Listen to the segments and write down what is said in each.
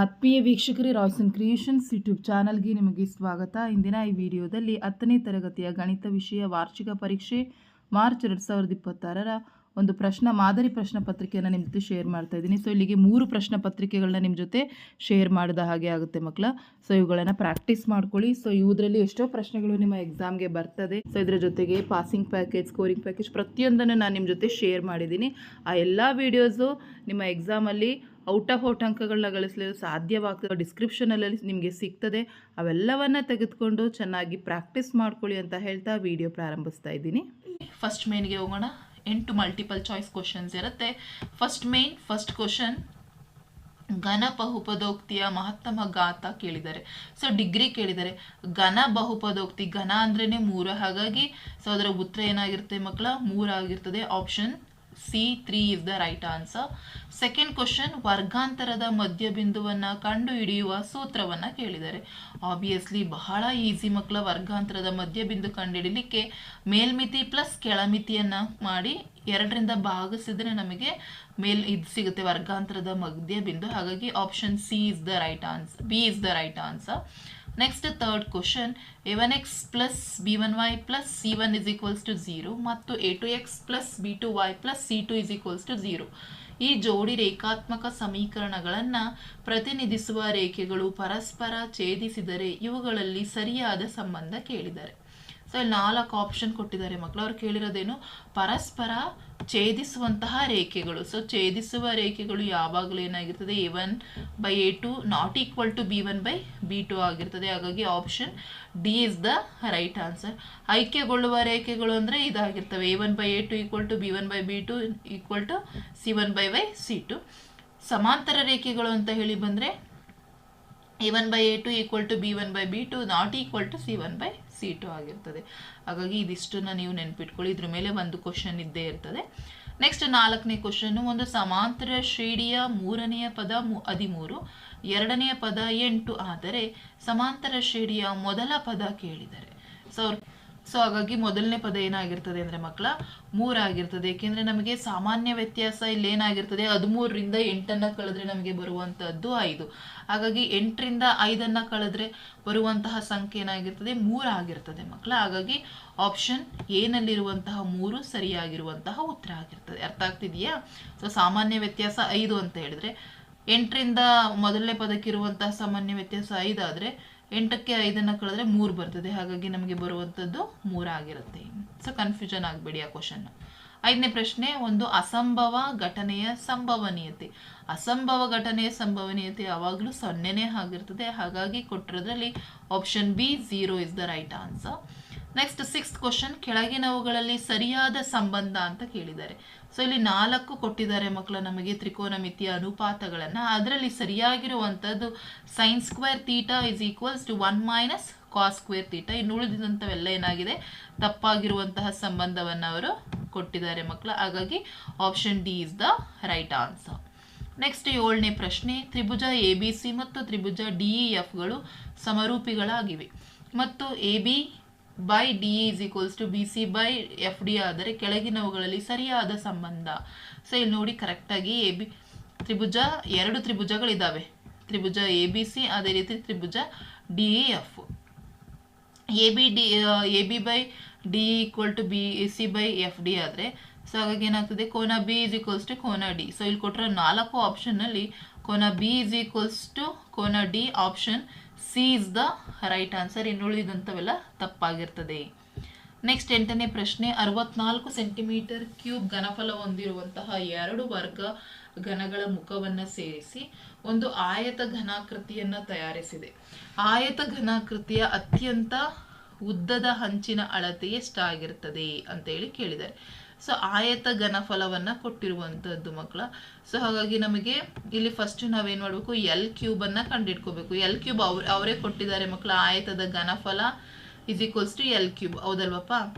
ಆತ್ಮೀಯ ವೀಕ್ಷಕರೇ, Royson creations YouTube ಚಾನಲ್ಗೆ ನಿಮಗೆ ಸ್ವಾಗತ. ಇಂದಿನ ಈ ವಿಡಿಯೋದಲ್ಲಿ 10ನೇ ತರಗತಿಯ ಗಣಿತ ವಿಷಯ ವಾರ್ಷಿಕ ಪರೀಕ್ಷೆ ಮಾರ್ಚ್ 2026ರ ಒಂದು ಮಾದರಿ ಪ್ರಶ್ನೆ ಪತ್ರಿಕೆಯನ್ನು ನಿಮ್ಮ ಜೊತೆ ಶೇರ್ ಮಾಡ್ತಾ ಇದ್ದೀನಿ. ಸೊ ಇಲ್ಲಿಗೆ 3 ಪ್ರಶ್ನೆ ಪತ್ರಿಕೆಗಳನ್ನ ನಿಮ್ಮ ಜೊತೆ ಶೇರ್ ಮಾಡಿದ ಹಾಗೆ ಆಗುತ್ತೆ ಮಕ್ಕಳ. ಸೊ ಇವುಗಳನ್ನು ಪ್ರಾಕ್ಟೀಸ್ ಮಾಡ್ಕೊಳ್ಳಿ. ಸೊ ಇವುದರಲ್ಲಿ ಎಷ್ಟೋ ಪ್ರಶ್ನೆಗಳು ನಿಮ್ಮ ಎಕ್ಸಾಮ್ಗೆ ಬರ್ತದೆ. ಸೊ ಇದರ ಜೊತೆಗೆ ಪಾಸಿಂಗ್ ಪ್ಯಾಕೇಜ್, ಸ್ಕೋರಿಂಗ್ ಪ್ಯಾಕೇಜ್ ಪ್ರತಿಯೊಂದನ್ನು ನಾನು ನಿಮ್ಮ ಜೊತೆ ಶೇರ್ ಮಾಡಿದ್ದೀನಿ. ಆ ಎಲ್ಲ ವಿಡಿಯೋಸು ನಿಮ್ಮ ಎಕ್ಸಾಮಲ್ಲಿ ಔಟ್ ಆಫ್ ಅಂಕಗಳನ್ನ ಗಳಿಸಲು ಸಾಧ್ಯವಾಗ್ತದೆ. ಡಿಸ್ಕ್ರಿಪ್ಷನಲ್ಲಿ ನಿಮಗೆ ಸಿಗ್ತದೆ. ಅವೆಲ್ಲವನ್ನು ತೆಗೆದುಕೊಂಡು ಚೆನ್ನಾಗಿ ಪ್ರಾಕ್ಟೀಸ್ ಮಾಡ್ಕೊಳ್ಳಿ ಅಂತ ಹೇಳ್ತಾ ವಿಡಿಯೋ ಪ್ರಾರಂಭಿಸ್ತಾ ಇದ್ದೀನಿ. ಫಸ್ಟ್ ಮೇನ್ಗೆ ಹೋಗೋಣ. 8 ಮಲ್ಟಿಪಲ್ ಚಾಯ್ಸ್ ಕ್ವಶನ್ಸ್ ಇರುತ್ತೆ. ಫಸ್ಟ್ ಕ್ವಶನ್, ಘನ ಬಹುಪದೋಕ್ತಿಯ ಮಹತ್ತಮ ಘಾತ ಕೇಳಿದ್ದಾರೆ. ಸೊ ಡಿಗ್ರಿ ಕೇಳಿದ್ದಾರೆ. ಘನ ಬಹುಪದೋಕ್ತಿ, ಘನ ಅಂದ್ರೇನೆ 3, ಹಾಗಾಗಿ ಸೊ ಅದರ ಉತ್ತರ ಏನಾಗಿರುತ್ತೆ ಮಕ್ಕಳ? 3 ಆಗಿರ್ತದೆ. Option C 3 is the right answer. Second question, ವರ್ಗಾಂತರದ ಮಧ್ಯಬಿಂದುವನ್ನು ಕಂಡು ಹಿಡಿಯುವ ಸೂತ್ರವನ್ನು ಕೇಳಿದ್ದಾರೆ. ಆಬ್ವಿಯಸ್ಲಿ ಬಹಳ ಈಸಿ ಮಕ್ಕಳ. ವರ್ಗಾಂತರದ ಮಧ್ಯಬಿಂದು ಕಂಡುಹಿಡಲಿಕ್ಕೆ ಮೇಲ್ಮಿತಿ ಪ್ಲಸ್ ಕೆಳಮಿತಿಯನ್ನು ಮಾಡಿ 2ರಿಂದ ಭಾಗಿಸಿದ್ರೆ ನಮಗೆ ಇದು ಸಿಗುತ್ತೆ, ವರ್ಗಾಂತರದ ಮಧ್ಯಬಿಂದು. ಹಾಗಾಗಿ option B is the right answer. Next third question, a1x plus b1y plus c1 is equals to 0 ಮತ್ತು a2x plus b2y plus c2 is equals to 0. ಈ ಜೋಡಿ ರೇಖಾತ್ಮಕ ಸಮೀಕರಣಗಳನ್ನು ಪ್ರತಿನಿಧಿಸುವ ರೇಖೆಗಳು ಪರಸ್ಪರ ಛೇದಿಸಿದರೆ ಇವುಗಳಲ್ಲಿ ಸರಿಯಾದ ಸಂಬಂಧ ಕೇಳಿದ್ದಾರೆ. ಸೊ ಇಲ್ಲಿ 4 ಆಪ್ಷನ್ ಕೊಟ್ಟಿದ್ದಾರೆ ಮಕ್ಕಳು. ಅವ್ರು ಕೇಳಿರೋದೇನು? ಪರಸ್ಪರ ಛೇದಿಸುವಂತಹ ರೇಖೆಗಳು. ಸೊ ಛೇದಿಸುವ ರೇಖೆಗಳು ಯಾವಾಗಲೂ ಏನಾಗಿರ್ತದೆ? a1/a2 not equal to b1/b2 ಆಗಿರ್ತದೆ. ಹಾಗಾಗಿ option D is the right answer. ಐಕ್ಯಗೊಳ್ಳುವ ರೇಖೆಗಳು ಅಂದರೆ ಇದಾಗಿರ್ತವೆ. a1/a2 equal to b1/b2 equal to c1/c2. ಸಮಾಂತರ ರೇಖೆಗಳು ಅಂತ ಹೇಳಿ ಬಂದರೆ a1/a2 equal to b1/b2 not equal to c1/c2 ಆಗಿರ್ತದೆ. ಹಾಗಾಗಿ ಇದಿಷ್ಟನ್ನು ನೀವು ನೆನ್ಪಿಟ್ಕೊಳ್ಳಿ. ಇದ್ರ ಮೇಲೆ ಒಂದು ಕ್ವಶನ್ ಇದ್ದೇ ಇರ್ತದೆ. ನೆಕ್ಸ್ಟ್ 4ನೇ ಕ್ವಶನ್, ಒಂದು ಸಮಾಂತರ ಶ್ರೇಣಿಯ 3ನೆಯ ಪದ 13, 2ನೆಯ ಪದ 8 ಆದರೆ ಸಮಾಂತರ ಶ್ರೇಣಿಯ ಮೊದಲ ಪದ ಕೇಳಿದ್ದಾರೆ. ಸೊ ಹಾಗಾಗಿ ಮೊದಲನೇ ಪದ ಏನಾಗಿರ್ತದೆ ಅಂದರೆ ಮಕ್ಕಳ 3 ಆಗಿರ್ತದೆ. ಏಕೆಂದರೆ ನಮಗೆ ಸಾಮಾನ್ಯ ವ್ಯತ್ಯಾಸ ಇಲ್ಲಿ ಏನಾಗಿರ್ತದೆ? 13ರಿಂದ 8 ಕಳೆದ್ರೆ ನಮಗೆ ಬರುವಂತಹದ್ದು 5. ಹಾಗಾಗಿ 8ರಿಂದ 5 ಕಳೆದ್ರೆ ಬರುವಂತಹ ಸಂಖ್ಯೆ ಏನಾಗಿರ್ತದೆ? 3 ಆಗಿರ್ತದೆ ಮಕ್ಕಳ. ಹಾಗಾಗಿ ಆಪ್ಷನ್ ಏನಲ್ಲಿರುವಂತಹ 3 ಸರಿಯಾಗಿರುವಂತಹ ಉತ್ತರ ಆಗಿರ್ತದೆ. ಅರ್ಥ ಆಗ್ತಿದೆಯಾ? ಸೊ ಸಾಮಾನ್ಯ ವ್ಯತ್ಯಾಸ 5 ಅಂತ ಹೇಳಿದ್ರೆ 8ರಿಂದ ಮೊದಲನೇ ಪದಕ್ಕಿರುವಂತಹ ಸಾಮಾನ್ಯ ವ್ಯತ್ಯಾಸ 5 ಆದರೆ 8ಕ್ಕೆ 5 ಕಳೆದ್ರೆ 3 ಬರ್ತದೆ. ಹಾಗಾಗಿ ನಮಗೆ ಬರುವಂಥದ್ದು 3 ಆಗಿರುತ್ತೆ. ಸೊ ಕನ್ಫ್ಯೂಷನ್ ಆಗಬೇಡಿ ಆ ಕ್ವಶನ್. 5ನೇ ಪ್ರಶ್ನೆ, ಒಂದು ಅಸಂಭವ ಘಟನೆಯ ಸಂಭವನೀಯತೆ. ಅಸಂಭವ ಘಟನೆಯ ಸಂಭವನೀಯತೆ ಯಾವಾಗಲೂ 0ನೇ ಆಗಿರ್ತದೆ. ಹಾಗಾಗಿ ಕೊಟ್ಟಿರೋದ್ರಲ್ಲಿ option B 0 is the right answer. Next 6th question, ಕೆಳಗಿನವುಗಳಲ್ಲಿ ಸರಿಯಾದ ಸಂಬಂಧ ಅಂತ ಕೇಳಿದ್ದಾರೆ. ಸೊ ಇಲ್ಲಿ 4 ಕೊಟ್ಟಿದ್ದಾರೆ ಮಕ್ಕಳ ನಮಗೆ ತ್ರಿಕೋನಮಿತಿಯ ಅನುಪಾತಗಳನ್ನು. ಅದರಲ್ಲಿ ಸರಿಯಾಗಿರುವಂಥದ್ದು sin square theta is equals to 1 - cos square theta. ಇನ್ನು ಉಳಿದಿದಂಥವೆಲ್ಲ ಏನಾಗಿದೆ? ತಪ್ಪಾಗಿರುವಂತಹ ಸಂಬಂಧವನ್ನು ಅವರು ಕೊಟ್ಟಿದ್ದಾರೆ ಮಕ್ಕಳ. ಹಾಗಾಗಿ option D is the right answer. Next 7ನೇ ಪ್ರಶ್ನೆ, ತ್ರಿಭುಜ ABC ಮತ್ತು ತ್ರಿಭುಜ DEFಗಳು ಸಮರೂಪಿಗಳಾಗಿವೆ ಮತ್ತು AB/DE is equals to BC/FD ಆದರೆ ಕೆಳಗಿನವುಗಳಲ್ಲಿ ಸರಿಯಾದ ಸಂಬಂಧ. ಸೊ ಇಲ್ಲಿ ನೋಡಿ ಕರೆಕ್ಟಾಗಿ ತ್ರಿಭುಜ 2 ತ್ರಿಭುಜಗಳಿದ್ದಾವೆ. ತ್ರಿಭುಜ ABC ಅದೇ ರೀತಿ ತ್ರಿಭುಜ DEF. AB/DE equal to BC/FD ಆದರೆ ಸೊ ಹಾಗಾಗಿ ಏನಾಗ್ತದೆ? ಕೋನ B is equals to ಕೋನ D. ಸೊ ಇಲ್ಲಿ ಕೊಟ್ಟಿರೋ 4 ಆಪ್ಷನ್ನಲ್ಲಿ ಕೋನ B is equals to ಕೋನ D, option C is the right answer. ಇನ್ನು ಉಳಿದಂಥವೆಲ್ಲ ತಪ್ಪಾಗಿರ್ತದೆ. ನೆಕ್ಸ್ಟ್ 8ನೇ ಪ್ರಶ್ನೆ, 64 ಸೆಂಟಿಮೀಟರ್ ಕ್ಯೂಬ್ ಘನಫಲ ಹೊಂದಿರುವಂತಹ 2 ವರ್ಗ ಘನಗಳ ಮುಖವನ್ನು ಸೇರಿಸಿ ಒಂದು ಆಯತ ಘನಾಕೃತಿಯನ್ನು ತಯಾರಿಸಿದೆ. ಆಯತ ಘನಾಕೃತಿಯ ಅತ್ಯಂತ ಉದ್ದದ ಹಂಚಿನ ಅಳತೆ ಎಷ್ಟಾಗಿರ್ತದೆ ಅಂತೇಳಿ ಕೇಳಿದ್ದಾರೆ. ಸೊ ಆಯತ ಘನಫಲವನ್ನು ಕೊಟ್ಟಿರುವಂಥದ್ದು ಮಕ್ಕಳ. ಸೊ ಹಾಗಾಗಿ ನಮಗೆ ಇಲ್ಲಿ ಫಸ್ಟ್ ನಾವೇನು ಮಾಡಬೇಕು? L³ ಕಂಡುಹಿಡ್ಕೋಬೇಕು. L³ ಅವರೇ ಕೊಟ್ಟಿದ್ದಾರೆ ಮಕ್ಕಳ. ಆಯತದ ಘನಫಲ is equals to L³, ಹೌದಲ್ವಪ್ಪ?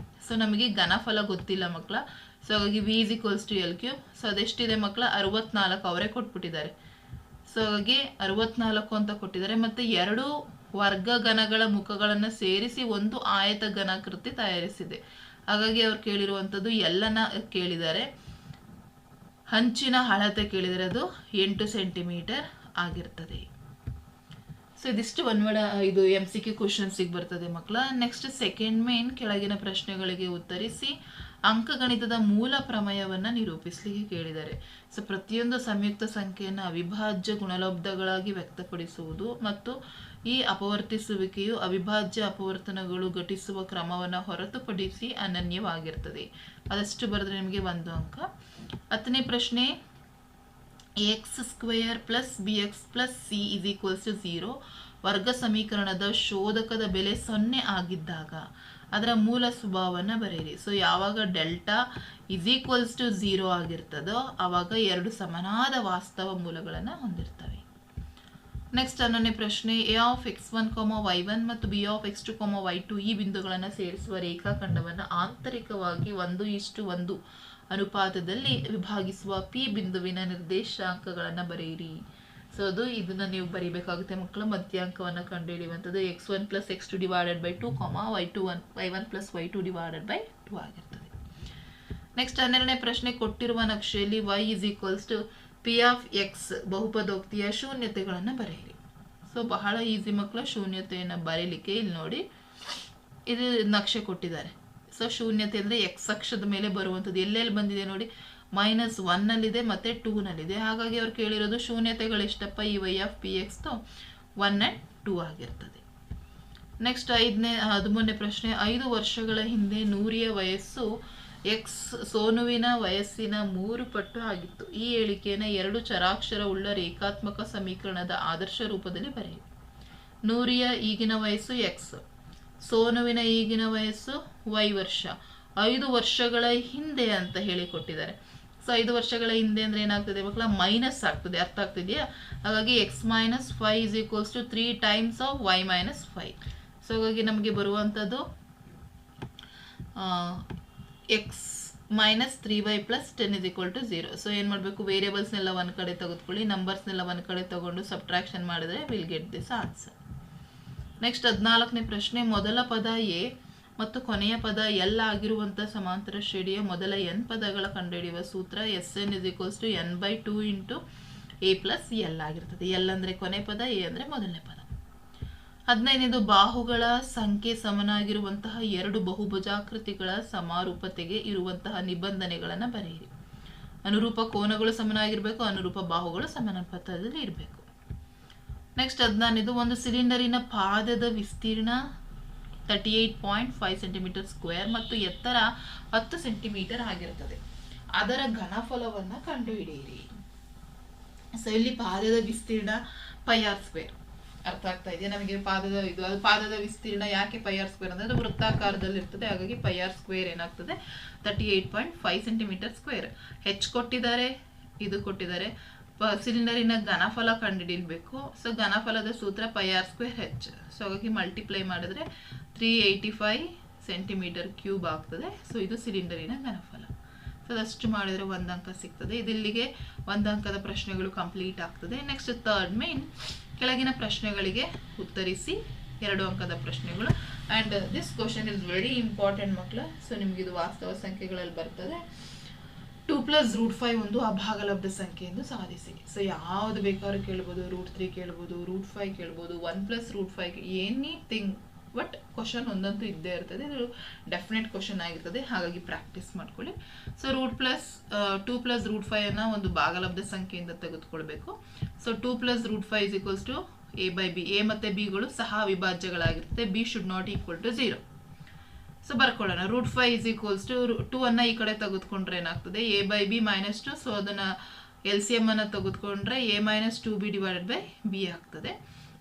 ಸೊ ನಮಗೆ ಘನಫಲ ಗೊತ್ತಿಲ್ಲ ಮಕ್ಕಳ. ಸೊ ಹಾಗಾಗಿ V is equals to L³. So ಅದೆಷ್ಟಿದೆ ಮಕ್ಕಳ? 64 ಅವರೇ ಕೊಟ್ಬಿಟ್ಟಿದ್ದಾರೆ. ಸೊ ಹಾಗಾಗಿ 64 ಅಂತ ಕೊಟ್ಟಿದ್ದಾರೆ. ಮತ್ತು 2 ವರ್ಗ ಘನಗಳ ಮುಖಗಳನ್ನು ಸೇರಿಸಿ ಒಂದು ಆಯತ ಘನಾಕೃತಿ ತಯಾರಿಸಿದೆ. ಹಾಗಾಗಿ ಅವ್ರು ಕೇಳಿರುವಂಥದ್ದು ಎಲ್ಲನ ಕೇಳಿದ್ದಾರೆ. ಹಂಚಿನ ಅಳತೆ ಕೇಳಿದರೆ ಅದು 8 ಸೆಂಟಿಮೀಟರ್ ಆಗಿರ್ತದೆ. ಸೊ ಇದಿಷ್ಟು ಇದು MCQ ಕ್ವಶನ್ಸಿಗೆ ಬರ್ತದೆ ಮಕ್ಕಳ. ನೆಕ್ಸ್ಟ್ ಸೆಕೆಂಡ್ ಮೇನ್, ಕೆಳಗಿನ ಪ್ರಶ್ನೆಗಳಿಗೆ ಉತ್ತರಿಸಿ ಅಂಕಗಣಿತದ ಮೂಲ ಪ್ರಮೇಯವನ್ನು ನಿರೂಪಿಸಲಿಕ್ಕೆ ಕೇಳಿದ್ದಾರೆ. ಸೊ ಪ್ರತಿಯೊಂದು ಸಂಯುಕ್ತ ಸಂಖ್ಯೆಯನ್ನು ಅವಿಭಾಜ್ಯ ಗುಣಲಬ್ಧಗಳಾಗಿ ವ್ಯಕ್ತಪಡಿಸುವುದು ಮತ್ತು ಈ ಅಪವರ್ತಿಸುವಿಕೆಯು ಅವಿಭಾಜ್ಯ ಅಪವರ್ತನಗಳು ಘಟಿಸುವ ಕ್ರಮವನ್ನು ಹೊರತುಪಡಿಸಿ ಅನನ್ಯವಾಗಿರ್ತದೆ. ಅದಷ್ಟು ಬರೆದ್ರೆ ನಿಮಗೆ 1 ಅಂಕ. 10ನೇ ಪ್ರಶ್ನೆ, x² + bx + c = 0 ವರ್ಗ ಸಮೀಕರಣದ ಶೋಧಕದ ಬೆಲೆ 0 ಆಗಿದ್ದಾಗ ಅದರ ಮೂಲ ಸ್ವಭಾವವನ್ನು ಬರೆಯಿರಿ. ಸೊ ಯಾವಾಗ ಡೆಲ್ಟಾ = 0 ಆಗಿರ್ತದೋ ಆವಾಗ 2 ಸಮನಾದ ವಾಸ್ತವ ಮೂಲಗಳನ್ನು ಹೊಂದಿರ್ತವೆ. ನೆಕ್ಸ್ಟ್ 11ನೇ ಪ್ರಶ್ನೆ, a(x1, y1) ಮತ್ತು b(x2, y2) ಈ ಬಿಂದುಗಳನ್ನು ಸೇರಿಸುವ ರೇಖಾಖಂಡವನ್ನು ಆಂತರಿಕವಾಗಿ 1:1 ಅನುಪಾತದಲ್ಲಿ ವಿಭಾಗಿಸುವ p ಬಿಂದುವಿನ ನಿರ್ದೇಶಾಂಕಗಳನ್ನು ಬರೆಯಿರಿ. ಸೊ ಇದನ್ನು ನೀವು ಬರೀಬೇಕಾಗುತ್ತೆ ಮಕ್ಕಳು. ಮಧ್ಯಾಂಕವನ್ನು ಕಂಡುಹಿಡಿಯುವಂಥದ್ದು x1 + x2 / 2, y1 + y2 / 2 ಆಗಿರ್ತದೆ. ನೆಕ್ಸ್ಟ್ 12ನೇ ಪ್ರಶ್ನೆ, ಕೊಟ್ಟಿರುವ ನಕ್ಷೆಯಲ್ಲಿ y = p(x) ಬಹುಪದೋಕ್ತಿಯ ಶೂನ್ಯತೆಗಳನ್ನು ಬರೆಯಿರಿ. ಸೊ ಬಹಳ ಈಸಿ ಮಕ್ಕಳು ಶೂನ್ಯತೆಯನ್ನು ಬರೀಲಿಕ್ಕೆ. ಇಲ್ಲಿ ನೋಡಿ, ಇದು ನಕ್ಷೆ ಕೊಟ್ಟಿದ್ದಾರೆ. ಸೊ ಶೂನ್ಯತೆ ಅಂದರೆ ಎಕ್ಸ್ ಅಕ್ಷದ ಮೇಲೆ ಬರುವಂಥದ್ದು. ಎಲ್ಲೆಲ್ಲಿ ಬಂದಿದೆ ನೋಡಿ, -1ನಲ್ಲಿದೆ ಮತ್ತು 2ನಲ್ಲಿದೆ. ಹಾಗಾಗಿ ಅವ್ರು ಕೇಳಿರೋದು ಶೂನ್ಯತೆಗಳು ಎಷ್ಟಪ್ಪ ಈ y(px) 1 and 2 ಆಗಿರ್ತದೆ. ನೆಕ್ಸ್ಟ್ 13ನೇ ಪ್ರಶ್ನೆ, 5 ವರ್ಷಗಳ ಹಿಂದೆ ನೂರಿಯ ವಯಸ್ಸು ಸೋನುವಿನ ವಯಸ್ಸಿನ 3 ಪಟ್ಟು ಆಗಿತ್ತು. ಈ ಹೇಳಿಕೆಯನ್ನು 2 ಚರಾಕ್ಷರ ಉಳ್ಳ ರೇಖಾತ್ಮಕ ಸಮೀಕರಣದ ಆದರ್ಶ ರೂಪದಲ್ಲಿ ಬರೆಯಿರಿ. ನೂರಿಯ ಈಗಿನ ವಯಸ್ಸು x, ಸೋನುವಿನ ಈಗಿನ ವಯಸ್ಸು y ವರ್ಷ, 5 ವರ್ಷಗಳ ಹಿಂದೆ ಅಂತ ಹೇಳಿ ಕೊಟ್ಟಿದ್ದಾರೆ. ಸೊ 5 ವರ್ಷಗಳ ಹಿಂದೆ ಅಂದರೆ ಏನಾಗ್ತದೆ ಮಕ್ಕಳ, ಮೈನಸ್ ಆಗ್ತದೆ. ಅರ್ಥ ಆಗ್ತಿದೆಯಾ? ಹಾಗಾಗಿ x - 5 = 3 times of y - 5. So ಹಾಗಾಗಿ ನಮಗೆ ಬರುವಂಥದ್ದು x - 3y + 10 = 0. ಸೊ ಏನು ಮಾಡಬೇಕು, ವೇರಿಯೇಬಲ್ಸ್ನೆಲ್ಲ ಒಂದು ಕಡೆ ತೆಗೆದುಕೊಳ್ಳಿ, ನಂಬರ್ಸ್ನೆಲ್ಲ ಒಂದು ಕಡೆ ತಗೊಂಡು ಸಬ್ಟ್ರಾಕ್ಷನ್ ಮಾಡಿದ್ರೆ will get this answer. Next 14ನೇ ಪ್ರಶ್ನೆ, ಮೊದಲ ಪದ a ಮತ್ತು ಕೊನೆಯ ಪದ l ಆಗಿರುವಂಥ ಸಮಾಂತರ ಶ್ರೇಣಿಯ ಮೊದಲ n ಪದಗಳ ಕಂಡುಹಿಡಿಯುವ ಸೂತ್ರ Sn = n/2 × a + l ಆಗಿರ್ತದೆ. l ಅಂದರೆ ಕೊನೆ ಪದ, a ಅಂದರೆ ಮೊದಲನೇ ಪದ. 15ನೇದು, ಬಾಹುಗಳ ಸಂಖ್ಯೆ ಸಮನಾಗಿರುವಂತಹ 2 ಬಹುಭುಜಾಕೃತಿಗಳ ಸಮಾರೂಪತೆಗೆ ಇರುವಂತಹ ನಿಬಂಧನೆಗಳನ್ನು ಬರೆಯಿರಿ. ಅನುರೂಪ ಕೋನಗಳು ಸಮನಾಗಿರಬೇಕು, ಅನುರೂಪ ಬಾಹುಗಳು ಸಮಾನುಪಾತದಲ್ಲಿ ಇರಬೇಕು. ನೆಕ್ಸ್ಟ್ 16ನೇದು, ಒಂದು ಸಿಲಿಂಡರಿನ ಪಾದದ ವಿಸ್ತೀರ್ಣ 38.5 cm² ಮತ್ತು ಎತ್ತರ 10 cm ಆಗಿರುತ್ತದೆ. ಅದರ ಘನಫಲವನ್ನು ಕಂಡುಹಿಡಿಯಿರಿ. ಸೊ ಇಲ್ಲಿ ಪಾದದ ವಿಸ್ತೀರ್ಣ πr². ಅರ್ಥ ಆಗ್ತಾ ಇದೆಯಾ ನಮಗೆ? ಪಾದದ ವಿಸ್ತೀರ್ಣ ಯಾಕೆ πr² ಅಂದರೆ ಅದು ವೃತ್ತಾಕಾರದಲ್ಲಿ ಇರ್ತದೆ. ಹಾಗಾಗಿ πr² ಏನಾಗ್ತದೆ, 38.5 cm². ಹೆಚ್ಚು ಕೊಟ್ಟಿದ್ದಾರೆ, ಇದು ಕೊಟ್ಟಿದ್ದಾರೆ. ಸಿಲಿಂಡರಿನ ಘನಫಲ ಕಂಡುಹಿಡಿಯಬೇಕು. ಸೊ ಘನಫಲದ ಸೂತ್ರ πr²h. ಸೊ ಹಾಗಾಗಿ ಮಲ್ಟಿಪ್ಲೈ ಮಾಡಿದ್ರೆ 385 cm³ ಆಗ್ತದೆ. ಸೊ ಇದು ಸಿಲಿಂಡರಿನ ಘನಫಲ. ಸೊ ಅದಷ್ಟು ಮಾಡಿದರೆ 1 ಅಂಕ ಸಿಗ್ತದೆ. ಇದಿಲ್ಲಿಗೆ 1 ಅಂಕದ ಪ್ರಶ್ನೆಗಳು ಕಂಪ್ಲೀಟ್ ಆಗ್ತದೆ. ನೆಕ್ಸ್ಟ್ 3rd ಮೇನ್, ಕೆಳಗಿನ ಪ್ರಶ್ನೆಗಳಿಗೆ ಉತ್ತರಿಸಿ 2 ಅಂಕದ ಪ್ರಶ್ನೆಗಳು. And this question is very important ಮಕ್ಕಳು. ಸೊ ನಿಮಗಿದು ವಾಸ್ತವ ಸಂಖ್ಯೆಗಳಲ್ಲಿ ಬರ್ತದೆ. 2 + √5 ಒಂದು ಅಭಾಗಲಬ್ಧ ಸಂಖ್ಯೆ ಎಂದು ಸಾಧಿಸಿ. ಸೊ ಯಾವುದು ಬೇಕಾದ್ರೂ ಕೇಳ್ಬೋದು, √3 ಕೇಳ್ಬೋದು, √5 ಕೇಳ್ಬೋದು, 1 + √5, ಎನಿಥಿಂಗ್. ಬಟ್ ಕ್ವಶನ್ ಒಂದಂತೂ ಇದ್ದೇ ಇರ್ತದೆ. ಇದು ಡೆಫಿನೆಟ್ ಕ್ವಶನ್ ಆಗಿರ್ತದೆ. ಹಾಗಾಗಿ ಪ್ರಾಕ್ಟೀಸ್ ಮಾಡ್ಕೊಳ್ಳಿ. ಸೊ 2 + √5 ಅನ್ನು ಒಂದು ಭಾಗಲಬ್ಧ ಸಂಖ್ಯೆಯಿಂದ ತೆಗೆದುಕೊಳ್ಬೇಕು. So 2 + √5 = a/b. a ಮತ್ತು b ಗಳು ಸಹ ಅವಿಭಾಜ್ಯಗಳಾಗಿರ್ತದೆ. b should not = 0. ಸೊ ಬರ್ಕೊಳ್ಳೋಣ. √5 = 2 ಅನ್ನು ಈ ಕಡೆ ತೆಗೆದುಕೊಂಡ್ರೆ ಏನಾಗ್ತದೆ, a/b - 2. ಸೊ ಅದನ್ನು LCM ಅನ್ನು ತೆಗೆದುಕೊಂಡ್ರೆ a - 2b / b ಆಗ್ತದೆ.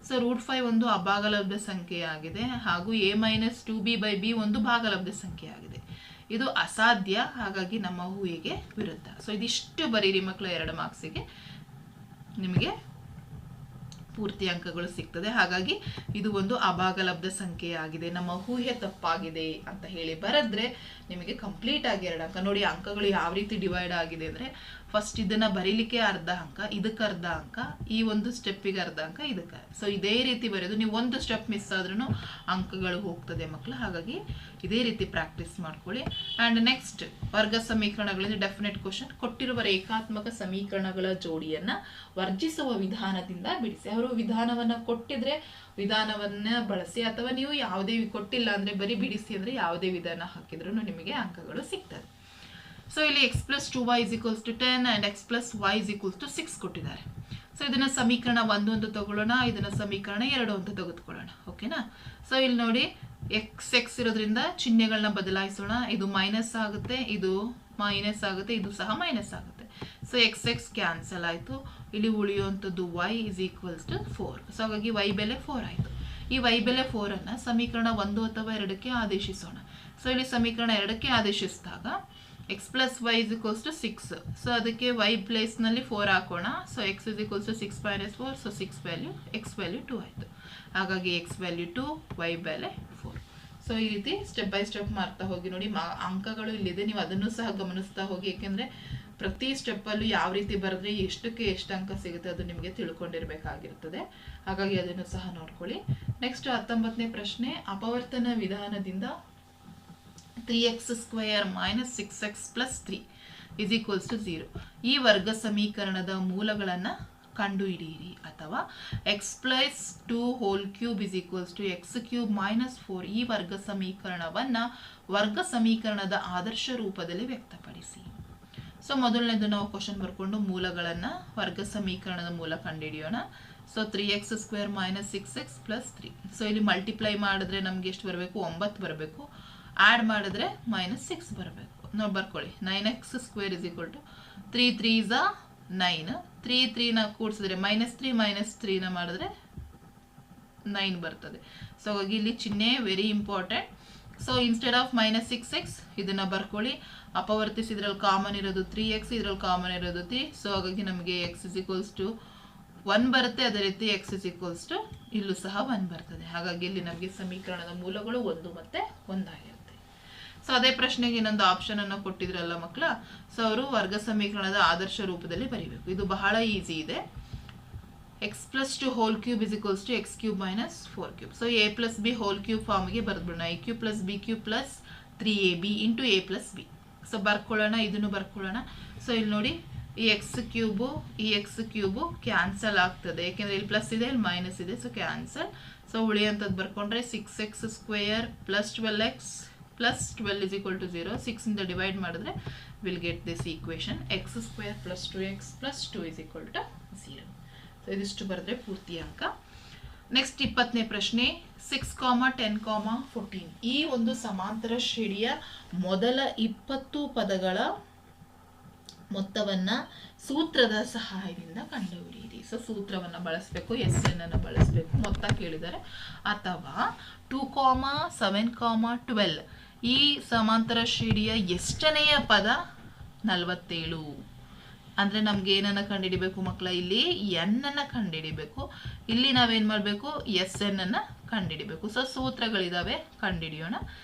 ಸೊ √5 ಒಂದು ಅಭಾಗಲಬ್ಧ ಸಂಖ್ಯೆಯಾಗಿದೆ ಹಾಗೂ a - 2b/b ಒಂದು ಭಾಗಲಬ್ಧ ಸಂಖ್ಯೆಯಾಗಿದೆ. ಇದು ಅಸಾಧ್ಯ, ಹಾಗಾಗಿ ನಮ್ಮ ಊಹೆಗೆ ವಿರುದ್ಧ. ಸೊ ಇದಿಷ್ಟು ಬರೀರಿ ಮಕ್ಕಳು. 2 ಮಾರ್ಕ್ಸಿಗೆ ನಿಮಗೆ ಪೂರ್ತಿ ಅಂಕಗಳು ಸಿಗ್ತದೆ. ಹಾಗಾಗಿ ಇದು ಒಂದು ಅಭಾಗಲಬ್ಧ ಸಂಖ್ಯೆಯಾಗಿದೆ, ನಮ್ಮ ಊಹೆ ತಪ್ಪಾಗಿದೆ ಅಂತ ಹೇಳಿ ಬರೆದ್ರೆ ನಿಮಗೆ ಕಂಪ್ಲೀಟ್ ಆಗಿ 2 ಅಂಕ. ನೋಡಿ ಅಂಕಗಳು ಯಾವ ರೀತಿ ಡಿವೈಡ್ ಆಗಿದೆ ಅಂದರೆ ಫಸ್ಟ್ ಇದನ್ನ ಬರೀಲಿಕ್ಕೆ ಅರ್ಧ ಅಂಕ, ಇದಕ್ಕೆ ಅರ್ಧ ಅಂಕ, ಈ ಒಂದು ಸ್ಟೆಪ್ಪಿಗೆ ಅರ್ಧ ಅಂಕ, ಇದಕ್ಕೆ. ಸೊ ಇದೇ ರೀತಿ ಬರೆಯೋದು. ನೀವು ಒಂದು ಸ್ಟೆಪ್ ಮಿಸ್ ಆದ್ರೂ ಅಂಕಗಳು ಹೋಗ್ತದೆ ಮಕ್ಕಳು. ಹಾಗಾಗಿ ಇದೇ ರೀತಿ ಪ್ರಾಕ್ಟೀಸ್ ಮಾಡ್ಕೊಳ್ಳಿ. ಆ್ಯಂಡ್ ನೆಕ್ಸ್ಟ್ ವರ್ಗ ಸಮೀಕರಣಗಳಿಂದ ಡೆಫಿನೆಟ್ ಕ್ವಶನ್. ಕೊಟ್ಟಿರುವ ರೇಖಾತ್ಮಕ ಸಮೀಕರಣಗಳ ಜೋಡಿಯನ್ನ ವರ್ಜಿಸುವ ವಿಧಾನದಿಂದ ಬಿಡಿಸಿ. ಅವರು ವಿಧಾನವನ್ನ ಕೊಟ್ಟಿದ್ರೆ ವಿಧಾನವನ್ನ ಬಳಸಿ, ಅಥವಾ ನೀವು ಯಾವುದೇ ಕೊಟ್ಟಿಲ್ಲ ಅಂದ್ರೆ ಬರೀ ಬಿಡಿಸಿ ಅಂದ್ರೆ ಯಾವುದೇ ವಿಧಾನ ಹಾಕಿದ್ರು ನಿಮಗೆ ಅಂಕಗಳು ಸಿಗ್ತದೆ. ಸೊ ಇಲ್ಲಿ x + 2y = 10 and x + y = 6 ಕೊಟ್ಟಿದ್ದಾರೆ. ಸೊ ಇದನ್ನ ಸಮೀಕರಣ 1 ಅಂತ ತಗೊಳ್ಳೋಣ, ಇದನ್ನ ಸಮೀಕರಣ 2 ಅಂತ ತೆಗೆದುಕೊಳ್ಳೋಣ. ಓಕೆನಾ? ಸೊ ಇಲ್ಲಿ ನೋಡಿ x ಇರೋದ್ರಿಂದ ಚಿಹ್ನೆಗಳನ್ನ ಬದಲಾಯಿಸೋಣ. ಇದು ಮೈನಸ್ ಆಗುತ್ತೆ, ಇದು ಮೈನಸ್ ಆಗುತ್ತೆ, ಇದು ಸಹ ಮೈನಸ್ ಆಗುತ್ತೆ. ಸೊ x ಕ್ಯಾನ್ಸಲ್ ಆಯಿತು. ಇಲ್ಲಿ ಉಳಿಯುವಂಥದ್ದು y = 4. ಸೊ ಹಾಗಾಗಿ y ಬೆಲೆ 4 ಆಯಿತು. ಈ y ಬೆಲೆ 4 ಅನ್ನ ಸಮೀಕರಣ 1 ಅಥವಾ 2ಕ್ಕೆ ಆದೇಶಿಸೋಣ. ಸೊ ಇಲ್ಲಿ ಸಮೀಕರಣ 2ಕ್ಕೆ ಆದೇಶಿಸಿದಾಗ x + y = 6. ಸೊ ಅದಕ್ಕೆ y ಪ್ಲೇಸ್ ನಲ್ಲಿ 4 ಹಾಕೋಣ. So x = 6 - 4. So 6 value, x value 2 ಆಯಿತು. ಹಾಗಾಗಿ x ವ್ಯಾಲ್ಯೂ 2, y ಬೆಲೆ 4. ಸೊ ಈ ರೀತಿ ಸ್ಟೆಪ್ ಬೈ ಸ್ಟೆಪ್ ಮಾಡ್ತಾ ಹೋಗಿ. ನೋಡಿ ಅಂಕಗಳು ಇಲ್ಲಿದೆ, ನೀವು ಅದನ್ನು ಸಹ ಗಮನಿಸ್ತಾ ಹೋಗಿ. ಯಾಕೆಂದ್ರೆ ಪ್ರತಿ ಸ್ಟೆಪ್ಪಲ್ಲೂ ಯಾವ ರೀತಿ ಬರೆದ್ರೆ ಎಷ್ಟಕ್ಕೆ ಎಷ್ಟು ಅಂಕ ಸಿಗುತ್ತೆ ಅದು ನಿಮಗೆ ತಿಳ್ಕೊಂಡಿರ್ಬೇಕಾಗಿರ್ತದೆ. ಹಾಗಾಗಿ ಅದನ್ನು ಸಹ ನೋಡ್ಕೊಳ್ಳಿ. ನೆಕ್ಸ್ಟ್ 19ನೇ ಪ್ರಶ್ನೆ. ಅಪವರ್ತನ ವಿಧಾನದಿಂದ 3x² - 6x + 3 = 0 ಈ ವರ್ಗ ಸಮೀಕರಣದ ಮೂಲಗಳನ್ನು ಕಂಡುಹಿಡಿಯಿರಿ. ಅಥವಾ x + 2³ = x³ - 4 ಈ ವರ್ಗ ಸಮೀಕರಣವನ್ನ ವರ್ಗ ಸಮೀಕರಣದ ಆದರ್ಶ ರೂಪದಲ್ಲಿ ವ್ಯಕ್ತಪಡಿಸಿ. ಸೊ ಮೊದಲನೇದು ನಾವು ಕ್ವಶನ್ ಬರ್ಕೊಂಡು ಮೂಲಗಳನ್ನ ವರ್ಗ ಸಮೀಕರಣದ ಮೂಲ ಕಂಡುಹಿಡಿಯೋಣ. So 3x² - 6x + 3. ಸೊ ಇಲ್ಲಿ ಮಲ್ಟಿಪ್ಲೈ ಮಾಡಿದ್ರೆ ನಮ್ಗೆ ಎಷ್ಟು ಬರಬೇಕು? 9 ಬರಬೇಕು. ಆಡ್ ಮಾಡಿದ್ರೆ -6 ಬರಬೇಕು. ನಾವು ಬರ್ಕೊಳ್ಳಿ. 9x² = 3 3s 9. 3 3ನ ಕೂಡಿಸಿದ್ರೆ -3 - 3ನ ಮಾಡಿದ್ರೆ 9 ಬರ್ತದೆ. ಸೊ ಹಾಗಾಗಿ ಇಲ್ಲಿ ಚಿಹ್ನೆ very important. So instead of -6x ಇದನ್ನ ಬರ್ಕೊಳ್ಳಿ. ಅಪವರ್ತಿಸಿದ್ರಲ್ಲಿ ಕಾಮನ್ ಇರೋದು 3x, ಇದ್ರಲ್ಲಿ ಕಾಮನ್ ಇರೋದು 3. ಸೊ ಹಾಗಾಗಿ ನಮಗೆ x = 1 ಬರುತ್ತೆ. ಅದೇ ರೀತಿ x = ಇಲ್ಲೂ ಸಹ 1 ಬರ್ತದೆ. ಹಾಗಾಗಿ ಇಲ್ಲಿ ನಮಗೆ ಸಮೀಕರಣದ ಮೂಲಗಳು 1 ಮತ್ತೆ 1 ಆಗಿರುತ್ತೆ. ಸೊ ಅದೇ ಪ್ರಶ್ನೆಗೆ ಇನ್ನೊಂದು ಆಪ್ಷನ್ ಅನ್ನು ಕೊಟ್ಟಿದ್ರಲ್ಲ ಮಕ್ಕಳ. ಸೊ ಅವರು ವರ್ಗ ಸಮೀಕರಣದ ಆದರ್ಶ ರೂಪದಲ್ಲಿ ಬರೀಬೇಕು. ಇದು ಬಹಳ ಈಸಿ ಇದೆ. x + 2³ = x³ - 4³. So a + b whole³ ಫಾರ್ಮ್ಗೆ ಬರೆದ್ಬಿಡೋಣ. a³ + b³ + 3ab × a + b. So ಬರ್ಕೊಳ್ಳೋಣ, ಇದನ್ನು ಬರ್ಕೊಳ್ಳೋಣ. ಸೊ ಇಲ್ಲಿ ನೋಡಿ ಈ x³ ಕ್ಯಾನ್ಸಲ್ ಆಗ್ತದೆ. ಯಾಕೆಂದ್ರೆ ಇಲ್ಲಿ ಪ್ಲಸ್ ಇದೆ, ಇಲ್ಲಿ ಮೈನಸ್ ಇದೆ. So cancel. ಸೊ ಉಳಿಯುವಂಥದ್ದು ಬರ್ಕೊಂಡ್ರೆ 6x² + 12x + 12 = 0. 6 ಇಂದ ಡಿವೈಡ್ ಮಾಡಿದ್ರೆ will get this equation. x² + 2x + 2 = 0. So ಇದಿಷ್ಟು ಬರೆದ್ರೆ ಪೂರ್ತಿ ಅಂಕ. ನೆಕ್ಸ್ಟ್ 20ನೇ ಪ್ರಶ್ನೆ. 6, 10, 14 ಈ ಒಂದು ಸಮಾಂತರ ಶ್ರೇಣಿಯ ಮೊದಲ 20 ಪದಗಳ ಮೊತ್ತವನ್ನ ಸೂತ್ರದ ಸಹಾಯದಿಂದ ಕಂಡುಹಿಡಿಯಿರಿ. ಸೊ ಸೂತ್ರವನ್ನ ಬಳಸಬೇಕು, SN ಅನ್ನು ಬಳಸಬೇಕು. ಮೊತ್ತ ಕೇಳಿದರೆ. ಅಥವಾ 2, 7, 12 ಈ ಸಮಾಂತರ ಶ್ರೇಣಿಯ ಎಷ್ಟನೆಯ ಪದ 47. ಅಂದ್ರೆ ನಮ್ಗೆ ಏನನ್ನ ಕಂಡುಹಿಡಿಬೇಕು ಮಕ್ಕಳ? ಇಲ್ಲಿ n ಅನ್ನ ಕಂಡುಹಿಡಿಬೇಕು. ಇಲ್ಲಿ ನಾವೇನ್ ಮಾಡ್ಬೇಕು? SN ಅನ್ನ ಕಂಡುಹಿಡಿಬೇಕು. ಸೊ ಸೂತ್ರಗಳಿದಾವೆ, ಕಂಡುಹಿಡಿಯೋಣ.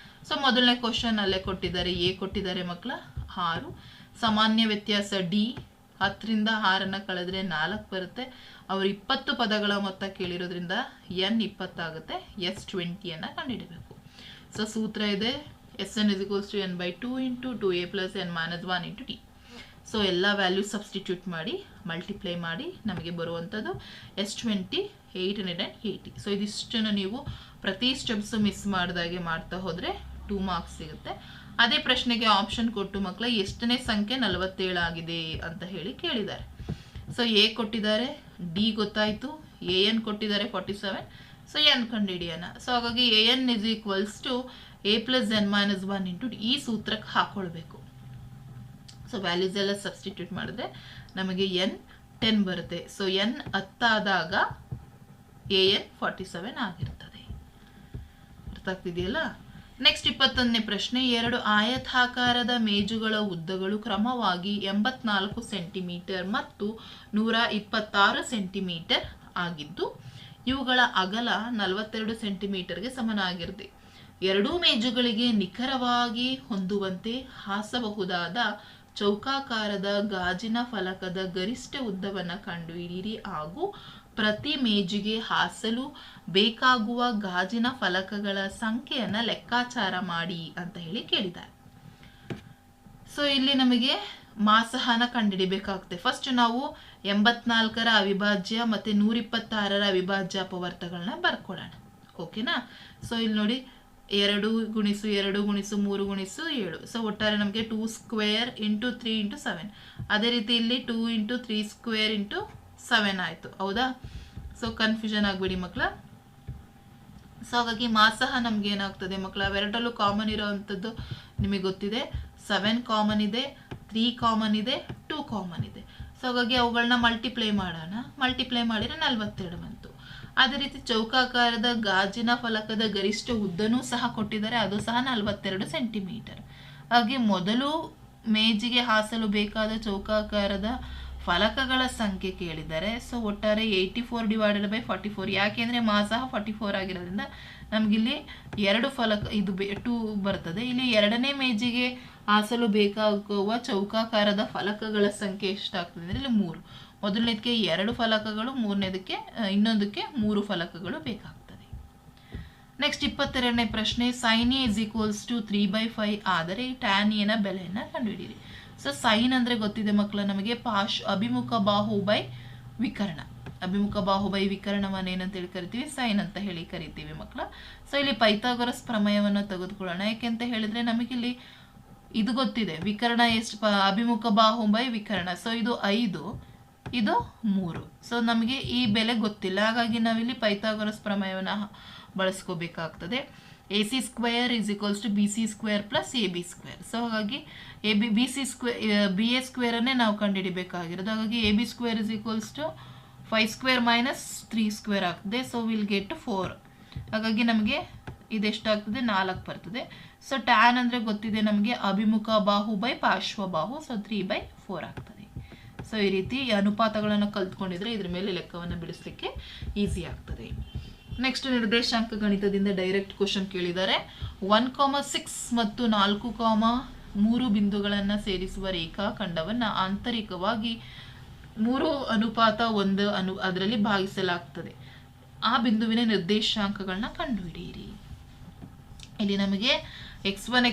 ಸೊ ಮೊದಲನೇ ಕ್ವಶನ್ ಅಲ್ಲೇ ಕೊಟ್ಟಿದ್ದಾರೆ. a ಕೊಟ್ಟಿದ್ದಾರೆ ಮಕ್ಕಳ 6. ಸಾಮಾನ್ಯ ವ್ಯತ್ಯಾಸ d. 10ರಿಂದ 6 ಕಳೆದ್ರೆ 4 ಬರುತ್ತೆ. ಅವರು 20 ಪದಗಳ ಮೊತ್ತ ಕೇಳಿರೋದ್ರಿಂದ n 20 ಆಗುತ್ತೆ. s 20 ಅನ್ನ ಕಂಡುಹಿಡಬೇಕು. ಸೊ ಸೂತ್ರ ಇದೆ SN = n/2 × 2a + n - 1 × t. So ಎಲ್ಲ ವ್ಯಾಲ್ಯೂ ಸಬ್ಸ್ಟಿಟ್ಯೂಟ್ ಮಾಡಿ ಮಲ್ಟಿಪ್ಲೈ ಮಾಡಿ ನಮಗೆ ಬರುವಂಥದ್ದು S20 880. ಸೊ ಇದಿಷ್ಟನ್ನು ನೀವು ಪ್ರತಿ ಸ್ಟೆಪ್ಸ್ ಮಿಸ್ ಮಾಡಿದಾಗೆ ಮಾಡ್ತಾ ಹೋದರೆ 2 ಮಾರ್ಕ್ಸ್ ಸಿಗುತ್ತೆ. ಅದೇ ಪ್ರಶ್ನೆಗೆ ಆಪ್ಷನ್ ಕೊಟ್ಟು ಮಕ್ಕಳ ಎಷ್ಟನೇ ಸಂಖ್ಯೆ 47 ಆಗಿದೆ ಅಂತ ಹೇಳಿ ಕೇಳಿದ್ದಾರೆ. ಸೊ ಎ ಕೊಟ್ಟಿದ್ದಾರೆ, ಡಿ ಗೊತ್ತಾಯಿತು, AN ಕೊಟ್ಟಿದ್ದಾರೆ 47. ಸೊ n ಕಂಡುಹಿಡಿಯೋಣ. ಸೊ ಹಾಗಾಗಿ AN = a + n - 1 × t. ಈ ಸೂತ್ರಕ್ಕೆ ಹಾಕೊಳ್ಬೇಕು. ಸೊ ವ್ಯಾಲ್ಯೂಸ್ ಎಲ್ಲ ಸಬ್ಸ್ಟಿಟ್ಯೂಟ್ ಮಾಡಿದ್ರೆ ನಮಗೆ n 10 ಬರುತ್ತೆ. ಸೊ n 10 ಆದಾಗ AN 47 ಆಗಿರ್ತದೆ. ಅರ್ಥ ಆಗ್ತಿದೆಯಲ್ಲ? ನೆಕ್ಸ್ಟ್ 21ನೇ ಪ್ರಶ್ನೆ. 2 ಆಯತಾಕಾರದ ಮೇಜುಗಳ ಉದ್ದಗಳು ಕ್ರಮವಾಗಿ 84 ಸೆಂಟಿಮೀಟರ್ ಮತ್ತು 126 ಸೆಂಟಿಮೀಟರ್ ಆಗಿದ್ದು ಇವುಗಳ ಅಗಲ 42 ಸೆಂಟಿಮೀಟರ್ಗೆ ಸಮನಾಗಿರುತ್ತೆ. ಎರಡೂ ಮೇಜುಗಳಿಗೆ ನಿಖರವಾಗಿ ಹೊಂದುವಂತೆ ಹಾಸಬಹುದಾದ ಚೌಕಾಕಾರದ ಗಾಜಿನ ಫಲಕದ ಗರಿಷ್ಠ ಉದ್ದವನ್ನು ಕಂಡುಹಿಡಿಯಿರಿ ಹಾಗೂ ಪ್ರತಿ ಮೇಜಿಗೆ ಹಾಸಲು ಬೇಕಾಗುವ ಗಾಜಿನ ಫಲಕಗಳ ಸಂಖ್ಯೆಯನ್ನು ಲೆಕ್ಕಾಚಾರ ಮಾಡಿ ಅಂತ ಹೇಳಿ ಕೇಳಿದ್ದಾರೆ. ಸೊ ಇಲ್ಲಿ ನಮಗೆ ಮಾಸಹನ ಕಂಡುಹಿಡಿಬೇಕಾಗುತ್ತೆ. ಫಸ್ಟ್ ನಾವು 84ರ ಅವಿಭಾಜ್ಯ ಮತ್ತು 126ರ ಅವಿಭಾಜ್ಯ ಅಪವರ್ತಗಳನ್ನ ಬರ್ಕೊಳ್ಳೋಣ. ಓಕೆನಾ? ಸೊ ಇಲ್ಲಿ ನೋಡಿ 2 × 2 × 3 × 7. ಸೊ ಒಟ್ಟಾರೆ ನಮಗೆ 2² × 3 × 7. ಅದೇ ರೀತಿ ಇಲ್ಲಿ 2 × 3² × 7 ಆಯಿತು. ಹೌದಾ? ಸೊ ಕನ್ಫ್ಯೂಷನ್ ಆಗಬೇಡಿ ಮಕ್ಕಳ. ಸೊ ಹಾಗಾಗಿ ಮಾಸಹ ನಮ್ಗೆ ಏನಾಗ್ತದೆ ಮಕ್ಕಳ, ಅವೆರಡರಲ್ಲೂ ಕಾಮನ್ ಇರೋವಂಥದ್ದು ನಿಮಗೆ ಗೊತ್ತಿದೆ. 7 ಕಾಮನ್ ಇದೆ, 3 ಕಾಮನ್ ಇದೆ, 2 ಕಾಮನ್ ಇದೆ. ಸೊ ಹಾಗಾಗಿ ಅವುಗಳನ್ನ ಮಲ್ಟಿಪ್ಲೈ ಮಾಡೋಣ. ಮಲ್ಟಿಪ್ಲೈ ಮಾಡಿದರೆ 42 ಬಂತು. ಅದೇ ರೀತಿ ಚೌಕಾಕಾರದ ಗಾಜಿನ ಫಲಕದ ಗರಿಷ್ಠ ಉದ್ದನೂ ಸಹ ಕೊಟ್ಟಿದ್ದಾರೆ, ಅದು ಸಹ 42 ಸೆಂಟಿಮೀಟರ್. ಹಾಗೆ ಮೊದಲು ಮೇಜಿಗೆ ಹಾಸಲು ಬೇಕಾದ ಚೌಕಾಕಾರದ ಫಲಕಗಳ ಸಂಖ್ಯೆ ಕೇಳಿದ್ದಾರೆ. ಸೊ ಒಟ್ಟಾರೆ 84 / 44. ಯಾಕೆಂದರೆ ಮಾಸಹ 44 ಆಗಿರೋದ್ರಿಂದ ನಮಗಿಲ್ಲಿ 2 ಫಲಕ ಇದು 2 ಬರ್ತದೆ. ಇಲ್ಲಿ ಎರಡನೇ ಮೇಜಿಗೆ ಹಾಸಲು ಬೇಕಾಗುವ ಚೌಕಾಕಾರದ ಫಲಕಗಳ ಸಂಖ್ಯೆ ಎಷ್ಟಾಗ್ತದೆ ಅಂದರೆ ಇಲ್ಲಿ 3. ಮೊದಲನೇದಕ್ಕೆ 2 ಫಲಕಗಳು, ಮೂರನೇದಕ್ಕೆ ಇನ್ನೊಂದಕ್ಕೆ 3 ಫಲಕಗಳು ಬೇಕಾಗ್ತದೆ. ನೆಕ್ಸ್ಟ್ 22ನೇ ಪ್ರಶ್ನೆ, sin A = 3/5 ಆದರೆ tan A ನ ಬೆಲೆಯನ್ನು ಕಂಡುಹಿಡಿಯಿರಿ. ಸೊ ಸೈನ್ ಅಂದರೆ ಗೊತ್ತಿದೆ ಮಕ್ಕಳ ನಮಗೆ, ಅಭಿಮುಖ ಬಾಹು ಬೈ ವಿಕರ್ಣ. ಅಭಿಮುಖ ಬಾಹು ಬೈ ವಿಕರ್ಣವನ್ನು ಏನಂತೇಳಿ ಕರಿತೀವಿ? ಸೈನ್ ಅಂತ ಹೇಳಿ ಕರಿತೀವಿ ಮಕ್ಕಳ. ಸೊ ಇಲ್ಲಿ ಪೈಥಾಗೊರಸ್ ಪ್ರಮೇಯವನ್ನು ತೆಗೆದುಕೊಳ್ಳೋಣ. ಯಾಕೆಂತ ಹೇಳಿದ್ರೆ ನಮಗಿಲ್ಲಿ ಇದು ಗೊತ್ತಿದೆ, ವಿಕರ್ಣ ಎಷ್ಟು, ಅಭಿಮುಖ ಬಾಹು ಬೈ ವಿಕರ್ಣ. ಸೊ ಇದು 5, ಇದು 3. ಸೊ ನಮಗೆ ಈ ಬೆಲೆ ಗೊತ್ತಿಲ್ಲ, ಹಾಗಾಗಿ ನಾವಿಲ್ಲಿ ಪೈಥಾಗೊರಸ್ ಪ್ರಮೇಯವನ್ನು ಬಳಸ್ಕೋಬೇಕಾಗ್ತದೆ. AC² = BC² + AB². ಸೊ ಹಾಗಾಗಿ BA² ನಾವು ಕಂಡುಹಿಡಿಬೇಕಾಗಿರೋದು. ಹಾಗಾಗಿ AB² = 5² - 3² ಆಗ್ತದೆ. So will get 4. ಹಾಗಾಗಿ ನಮಗೆ ಇದೆಷ್ಟಾಗ್ತದೆ? 4 ಬರ್ತದೆ. ಸೊ ಟ್ಯಾನ್ ಅಂದರೆ ಗೊತ್ತಿದೆ ನಮಗೆ, ಅಭಿಮುಖ ಬಾಹು ಬೈ ಪಾರ್ಶ್ವ ಬಾಹು. ಸೊ 3/4 ಆಗ್ತದೆ. ಸೊ ಈ ರೀತಿ ಅನುಪಾತಗಳನ್ನು ಕಲ್ತ್ಕೊಂಡಿದ್ರೆ ಇದ್ರ ಮೇಲೆ ಲೆಕ್ಕವನ್ನು ಬಿಡಿಸ್ಲಿಕ್ಕೆ ಈಸಿ ಆಗ್ತದೆ. ನೆಕ್ಸ್ಟ್ ನಿರ್ದೇಶಾಂಕ ಗಣಿತದಿಂದ ಡೈರೆಕ್ಟ್ ಕ್ವಶನ್ ಕೇಳಿದ್ದಾರೆ. 1,6 ಮತ್ತು 4,3 ಬಿಂದುಗಳನ್ನು ಸೇರಿಸುವ ರೇಖಾಖಂಡವನ್ನು ಆಂತರಿಕವಾಗಿ 3:1 ಅದರಲ್ಲಿ ಭಾಗಿಸಲಾಗ್ತದೆ. ಆ ಬಿಂದುವಿನ ನಿರ್ದೇಶಾಂಕಗಳನ್ನ ಕಂಡುಹಿಡಿಯಿರಿ. ಇಲ್ಲಿ ನಮಗೆ x1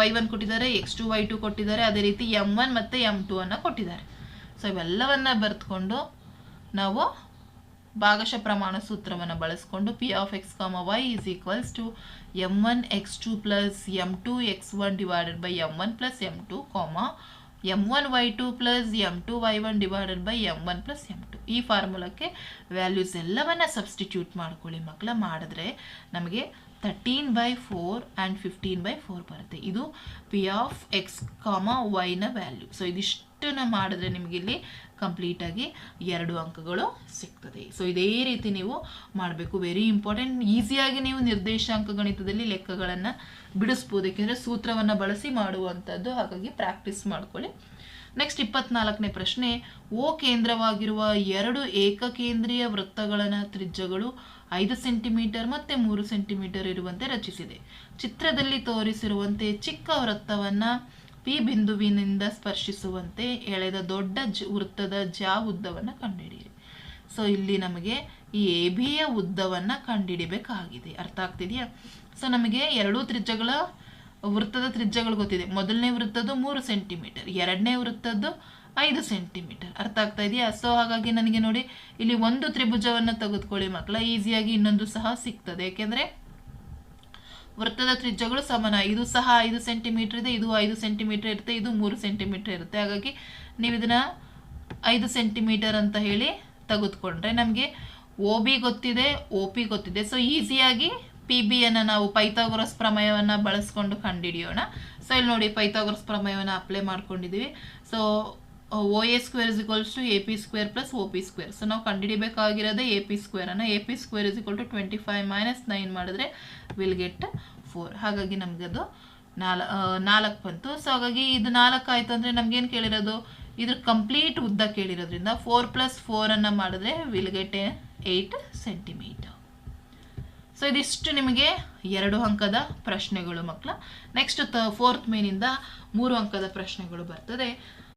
y1 ಕೊಟ್ಟಿದ್ದಾರೆ, x2 y2 ಕೊಟ್ಟಿದ್ದಾರೆ, ಅದೇ ರೀತಿ m1 ಮತ್ತು m2 ಅನ್ನು ಕೊಟ್ಟಿದ್ದಾರೆ. ಸೊ ಇವೆಲ್ಲವನ್ನ ಬರೆದುಕೊಂಡು ನಾವು ಭಾಗಶಃ ಪ್ರಮಾಣ ಸೂತ್ರವನ್ನು ಬಳಸಿಕೊಂಡು P(x, y) = m1x2 + m2x1 / m1 + m2, m1y2 + m2y1 / m1 + m2. ಈ ಫಾರ್ಮುಲಾಕ್ಕೆ ವ್ಯಾಲ್ಯೂಸ್ ಎಲ್ಲವನ್ನ ಸಬ್ಸ್ಟಿಟ್ಯೂಟ್ ಮಾಡ್ಕೊಳ್ಳಿ ಮಕ್ಕಳ. ಮಾಡಿದ್ರೆ ನಮಗೆ 13/4 and 15/4 ಬರುತ್ತೆ. ಇದು P(x, y) ನ ವ್ಯಾಲ್ಯೂ. ಸೊ ಇದಿಷ್ಟನ್ನ ಮಾಡಿದ್ರೆ ನಿಮಗೆ ಇಲ್ಲಿ ಕಂಪ್ಲೀಟ್ ಆಗಿ 2 ಅಂಕಗಳು ಸಿಗ್ತದೆ. ಸೊ ಇದೇ ರೀತಿ ನೀವು ಮಾಡಬೇಕು. Very important. ಈಸಿಯಾಗಿ ನೀವು ನಿರ್ದೇಶಾಂಕ ಗಣಿತದಲ್ಲಿ ಲೆಕ್ಕಗಳನ್ನು ಬಿಡಿಸ್ಬೋದು, ಏಕೆಂದರೆ ಸೂತ್ರವನ್ನು ಬಳಸಿ ಮಾಡುವಂಥದ್ದು. ಹಾಗಾಗಿ ಪ್ರಾಕ್ಟೀಸ್ ಮಾಡ್ಕೊಳ್ಳಿ. ನೆಕ್ಸ್ಟ್ 24ನೇ ಪ್ರಶ್ನೆ, ಓ ಕೇಂದ್ರವಾಗಿರುವ 2 ಏಕಕೇಂದ್ರೀಯ ವೃತ್ತಗಳನ್ನ ತ್ರಿಜ್ಯಗಳು 5 ಸೆಂಟಿಮೀಟರ್ ಮತ್ತು 3 ಸೆಂಟಿಮೀಟರ್ ಇರುವಂತೆ ರಚಿಸಿದೆ. ಚಿತ್ರದಲ್ಲಿ ತೋರಿಸಿರುವಂತೆ ಚಿಕ್ಕ ವೃತ್ತವನ್ನು P ಬಿಂದುವಿನಿಂದ ಸ್ಪರ್ಶಿಸುವಂತೆ ಎಳೆದ ದೊಡ್ಡ ವೃತ್ತದ ಉದ್ದವನ್ನು ಕಂಡುಹಿಡಿಯಿರಿ. ಸೊ ಇಲ್ಲಿ ನಮಗೆ ಈ ABಯ ಉದ್ದವನ್ನು ಕಂಡುಹಿಡಿಬೇಕಾಗಿದೆ. ಅರ್ಥ ಆಗ್ತಿದೆಯಾ? ಸೊ ನಮಗೆ 2 ತ್ರಿಜ್ಯಗಳ ವೃತ್ತದ ತ್ರಿಜ್ಯಗಳು ಗೊತ್ತಿದೆ. ಮೊದಲನೇ ವೃತ್ತದ್ದು 3 ಸೆಂಟಿಮೀಟರ್, ಎರಡನೇ ವೃತ್ತದ್ದು 5 ಸೆಂಟಿಮೀಟರ್. ಅರ್ಥ ಆಗ್ತಾ ಇದೆಯಾ? ಸೊ ಹಾಗಾಗಿ ನನಗೆ ನೋಡಿ ಇಲ್ಲಿ ಒಂದು ತ್ರಿಭುಜವನ್ನು ತೆಗೆದುಕೊಳ್ಳಿ ಮಕ್ಕಳ, ಈಸಿಯಾಗಿ ಇನ್ನೊಂದು ಸಹ ಸಿಗ್ತದೆ. ಏಕೆಂದರೆ ವೃತ್ತದ ತ್ರಿಜ್ಯಗಳು ಸಮಾನ. ಇದು ಸಹ 5 ಸೆಂಟಿಮೀಟರ್ ಇದೆ, ಇದು 5 ಸೆಂಟಿಮೀಟರ್ ಇರುತ್ತೆ, ಇದು 3 ಸೆಂಟಿಮೀಟರ್ ಇರುತ್ತೆ. ಹಾಗಾಗಿ ನೀವು ಇದನ್ನ 5 ಸೆಂಟಿಮೀಟರ್ ಅಂತ ಹೇಳಿ ತೆಗೆದುಕೊಂಡ್ರೆ ನಮಗೆ OB ಗೊತ್ತಿದೆ, OP ಗೊತ್ತಿದೆ. ಸೊ ಈಸಿಯಾಗಿ PBಯನ್ನು ನಾವು ಪೈಥಾಗೊರಸ್ ಪ್ರಮೇಯವನ್ನು ಬಳಸ್ಕೊಂಡು ಕಂಡುಹಿಡಿಯೋಣ. ಸೊ ಇಲ್ಲಿ ನೋಡಿ ಪೈಥಾಗೊರಸ್ ಪ್ರಮೇಯವನ್ನು ಅಪ್ಲೈ ಮಾಡ್ಕೊಂಡಿದ್ದೀವಿ. So OA² = AP² + OP². So ನಾವು ಕಂಡುಹಿಡಿಬೇಕಾಗಿರೋದೇ AP² ಅನ್ನು. AP² = 25 - 9 ಮಾಡಿದ್ರೆ ವಿಲ್ ಗೆಟ್ 4. ಹಾಗಾಗಿ ನಮ್ಗೆ ಅದು 4 ಬಂತು. ಸೊ ಹಾಗಾಗಿ ಇದು 4 ಆಯಿತು ಅಂದರೆ ನಮ್ಗೇನು ಕೇಳಿರೋದು? ಇದ್ರ ಕಂಪ್ಲೀಟ್ ಉದ್ದ ಕೇಳಿರೋದ್ರಿಂದ 4 + 4 ಅನ್ನು ಮಾಡಿದ್ರೆ ವಿಲ್ ಗೆಟ್ 8 ಸೆಂಟಿಮೀಟರ್. ಸೊ ಇದಿಷ್ಟು ನಿಮಗೆ 2 ಅಂಕದ ಪ್ರಶ್ನೆಗಳು ಮಕ್ಕಳ. ನೆಕ್ಸ್ಟ್ 4th ಮೇನಿಂದ 3 ಅಂಕದ ಪ್ರಶ್ನೆಗಳು ಬರ್ತದೆ.